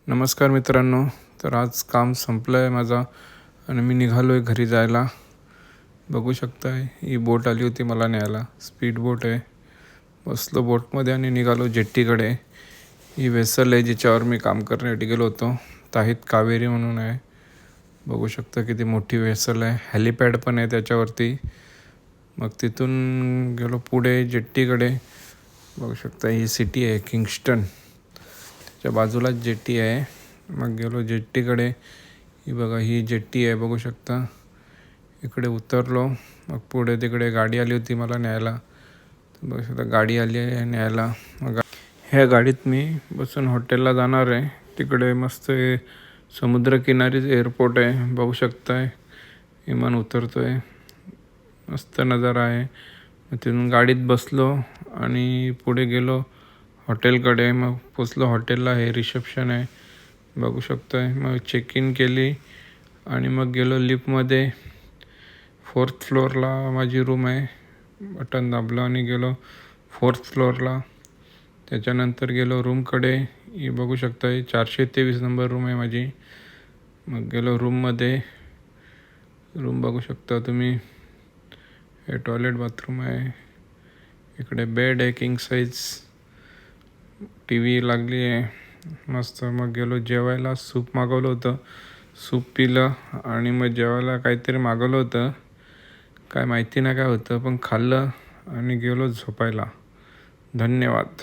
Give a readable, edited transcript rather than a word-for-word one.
नमस्कार मित्रांनो. तर आज काम संपलं आहे माझा आणि मी निघालो आहे घरी जायला. बघू शकताय ही बोट आली होती मला न्यायला. स्पीड बोट आहे. बसलो बोटमध्ये आणि निघालो जेट्टीकडे. ही वेसल आहे जिच्यावर मी काम करण्यासाठी गेलो होतो. ताहित कावेरी म्हणून आहे. बघू शकता किती मोठी वेसल आहे. हेलिपॅड पण आहे त्याच्यावरती. मग तिथून गेलो पुढे जेट्टीकडे. बघू शकता ही सिटी आहे किंगस्टन. च्या बाजूलाच जेट्टी आहे. मग गेलो जेट्टीकडे. ही बघा ही जेट्टी आहे बघू शकता. इकडे उतरलो. मग पुढे तिकडे गाडी आली होती मला न्यायला. बघू शकता गाडी आली आहे न्यायला. मग ह्या गाडीत मी बसून हॉटेलला जाणार आहे. तिकडे मस्त समुद्रकिनारीच एअरपोर्ट आहे बघू शकताय. विमान उतरतोय. मस्त नजारा आहे. मग तिथून गाडीत बसलो आणि पुढे गेलो हॉटेलकडे. मग पोचलो हॉटेलला. हे रिसेप्शन आहे बघू शकतोय. मग चेक इन केली आणि मग गेलो लिफ्टमध्ये. 4th फ्लोअरला माझी रूम आहे. बटन दाबलं आणि गेलो 4th फ्लोअरला. त्याच्यानंतर गेलो रूमकडे. ही बघू शकताय 423 नंबर रूम आहे माझी. मग गेलो रूममध्ये. रूम बघू शकता तुम्ही. हे टॉयलेट बाथरूम आहे. इकडे बेड आहे किंग साईज. TV लागली आहे मस्त. मग गेलो जेवायला. सूप मागवलं होतं. सूप पिलं आणि मग जेवायला काहीतरी मागवलं होतं. काय माहिती नाही काय होतं पण खाल्लं आणि गेलो झोपायला. धन्यवाद.